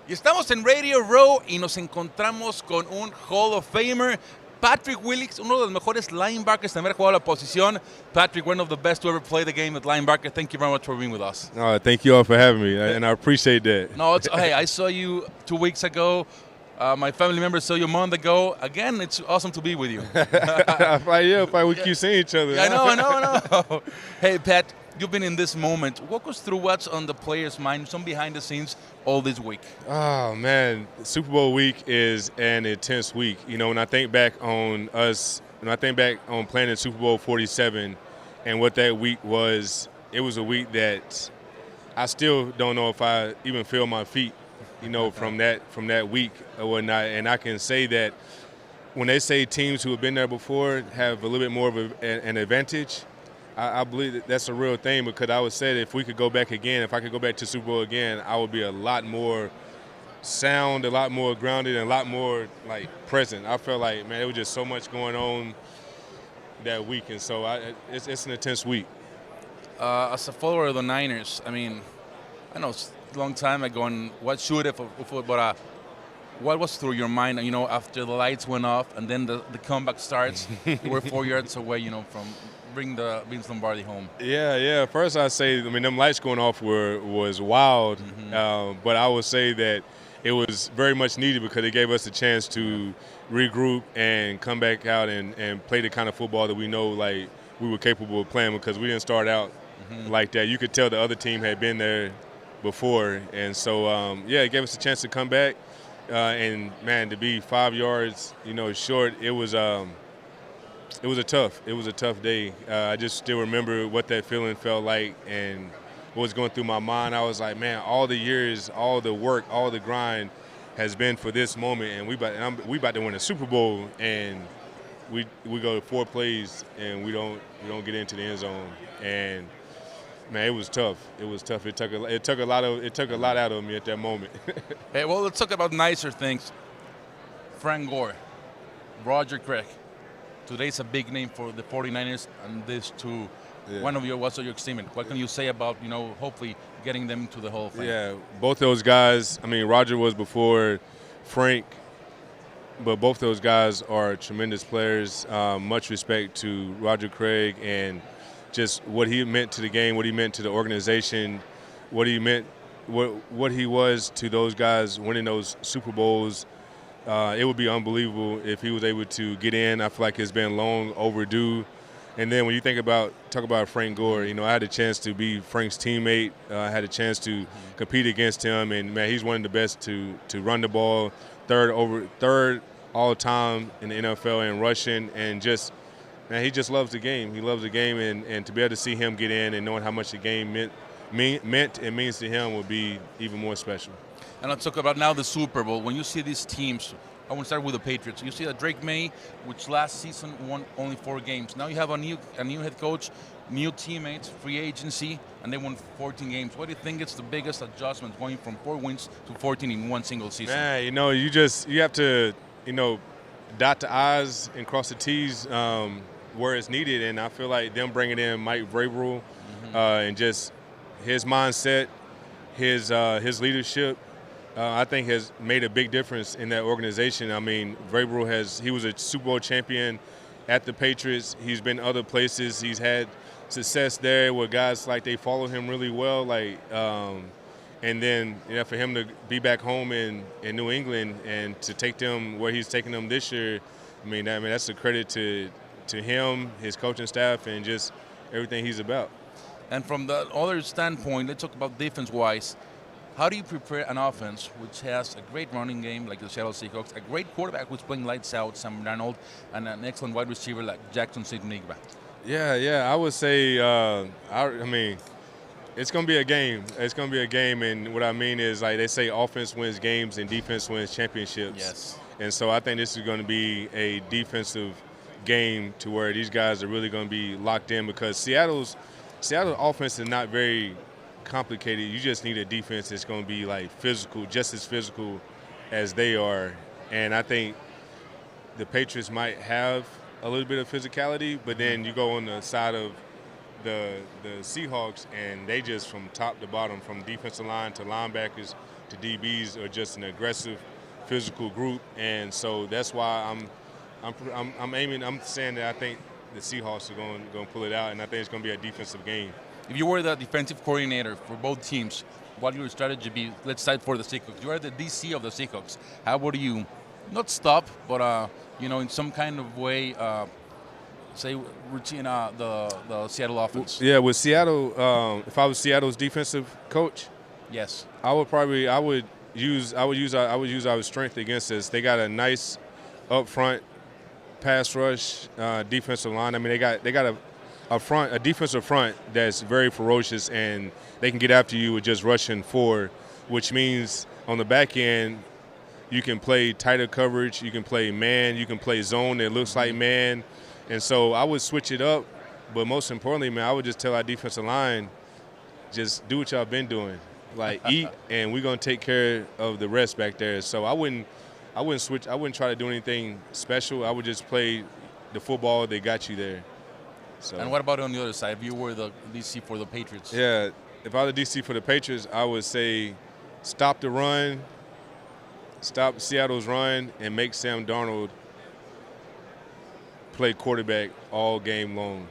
Y estamos en Radio Row y nos encontramos con un Hall of Famer, Patrick Willis, uno de los mejores linebackers en haber jugado la posición. Patrick, one of the best to ever play the game at linebacker. Thank you very much for being with us. Thank you all for having me, and I appreciate that. No, hey, I saw you 2 weeks ago. My family members saw you a month ago. Again, it's awesome to be with you. We keep seeing each other. I know. Hey, Pat, you've been in this moment. Walk us through what's on the players' mind, some behind the scenes all this week. Oh, man, Super Bowl week is an intense week. You know, when I think back on playing in Super Bowl 47 and what that week was, it was a week that I still don't know if I even feel my feet, you know, from that week or whatnot. And I can say that when they say teams who have been there before have a little bit more of an advantage, I believe that's a real thing, because I would say that if we could go back again, if I could go back to Super Bowl again, I would be a lot more sound, a lot more grounded, and a lot more like present. I felt like, man, there was just so much going on that week, and so it's an intense week. As a follower of the Niners, I mean, I know it's a long time ago, and what should have, but what was through your mind, you know, after the lights went off and then the comeback starts? You were 4 yards away, you know, from bring the Vince Lombardi home. Yeah. First, I say, I mean, them lights going off was wild, but I would say that it was very much needed, because it gave us a chance to regroup and come back out and play the kind of football that we know like we were capable of playing, because we didn't start out like that. You could tell the other team had been there before, and so it gave us a chance to come back. And man, to be 5 yards, you know, short, it was a tough day. I just still remember what that feeling felt like and what was going through my mind. I was like, man, all the years, all the work, all the grind has been for this moment, and we about to win a Super Bowl, and we go 4 plays and we don't get into the end zone. And man, it was tough. It took a lot out of me at that moment. Hey, well, let's talk about nicer things. Frank Gore, Roger Craig. Today's a big name for the 49ers, and this too. Yeah. What's your statement? What can you say about, you know, hopefully getting them to the Hall of Fame? Yeah, both those guys. I mean, Roger was before Frank, but both those guys are tremendous players. Much respect to Roger Craig and just what he meant to the game, what he meant to the organization, what he was to those guys winning those Super Bowls. It would be unbelievable if he was able to get in. I feel like it's been long overdue. And then when you talk about Frank Gore, you know, I had a chance to be Frank's teammate. I had a chance to compete against him, and man, he's one of the best to run the ball, third all time in the NFL in rushing, and just, man, he just loves the game. He loves the game, and to be able to see him get in and knowing how much the game meant and means to him would be even more special. And let's talk about now the Super Bowl. When you see these teams, I want to start with the Patriots. You see that Drake May, which last season won only 4 games. Now you have a new head coach, new teammates, free agency, and they won 14 games. What do you think is the biggest adjustment going from 4 wins to 14 in one single season? Man, you know, you have to, you know, dot the I's and cross the T's where it's needed. And I feel like them bringing in Mike Vrabel and just his mindset, his leadership, I think has made a big difference in that organization. I mean, Vrabel he was a Super Bowl champion at the Patriots. He's been other places. He's had success there where guys like they follow him really well. Like, and then, you know, for him to be back home in New England and to take them where he's taking them this year, I mean that's a credit to him, his coaching staff, and just everything he's about. And from the other standpoint, let's talk about defense-wise. How do you prepare an offense which has a great running game like the Seattle Seahawks, a great quarterback who's playing lights out, Sam Darnold, and an excellent wide receiver like Jackson St-Nigba? Yeah, I would say, I mean, it's going to be a game. It's going to be a game, and what I mean is, like they say, offense wins games and defense wins championships. Yes. And so I think this is going to be a defensive game to where these guys are really going to be locked in, because Seattle's offense is not very complicated. You just need a defense that's going to be like physical, just as physical as they are. And I think the Patriots might have a little bit of physicality, but then you go on the side of the Seahawks, and they just from top to bottom, from defensive line to linebackers the DBs are just an aggressive, physical group, and so that's why I'm aiming. I'm saying that I think the Seahawks are going to pull it out, and I think it's going to be a defensive game. If you were the defensive coordinator for both teams, what would your strategy be? Let's start for the Seahawks. You are the DC of the Seahawks. How would you not stop, but in some kind of way, say routine the Seattle offense? Yeah, with Seattle, if I was Seattle's defensive coach, Yes. I would use our strength against us. They got a nice up front pass rush defensive line. I mean, they got a defensive front that's very ferocious, and they can get after you with just rushing forward, which means on the back end you can play tighter coverage, you can play man, you can play zone that looks like man. And so I would switch it up, but most importantly, man, I would just tell our defensive line, just do what y'all been doing. Like, eat, and we're going to take care of the rest back there. So I wouldn't switch. I wouldn't try to do anything special. I would just play the football that got you there. So. And what about on the other side? If you were the DC for the Patriots? Yeah, if I was the DC for the Patriots, I would say stop the run, stop Seattle's run, and make Sam Darnold play quarterback all game long.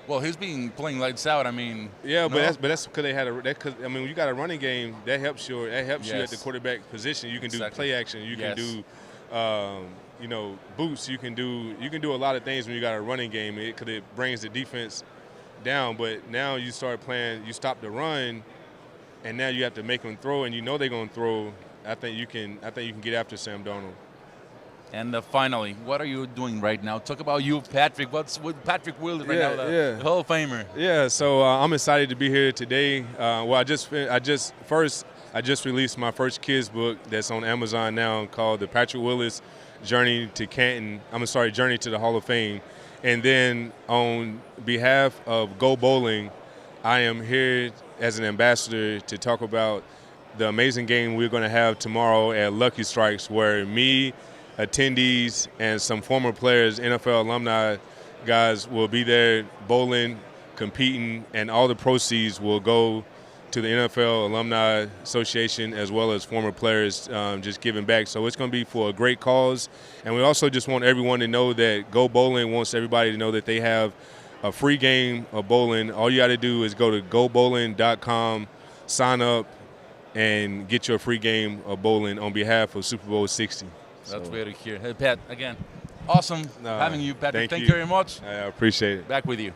Well, he's been playing lights out. I mean, yeah, but that's because they had when you got a running game, that helps you at the quarterback position. You can do play action. You can do, boosts. You can do a lot of things when you got a running game because it brings the defense down. But now you start playing. You stop the run, and now you have to make them throw, and they're going to throw. I think you can get after Sam Darnold. And finally, what are you doing right now? Talk about you, Patrick. What's with Patrick Willis right now, the Hall of Famer? Yeah, so I'm excited to be here today. I just released my first kids book that's on Amazon now called The Patrick Willis Journey to Journey to the Hall of Fame. And then on behalf of Go Bowling, I am here as an ambassador to talk about the amazing game we're going to have tomorrow at Lucky Strikes, where me, attendees, and some former players, NFL alumni guys will be there bowling, competing, and all the proceeds will go to the NFL Alumni Association as well as former players just giving back. So it's going to be for a great cause. And we also just want everyone to know that Go Bowling wants everybody to know that they have a free game of bowling. All you got to do is go to gobowling.com, sign up, and get your free game of bowling on behalf of Super Bowl 60. That's great to hear. Hey, Pat, again, awesome having you, Patrick. Thank you very much. I appreciate it. Back with you.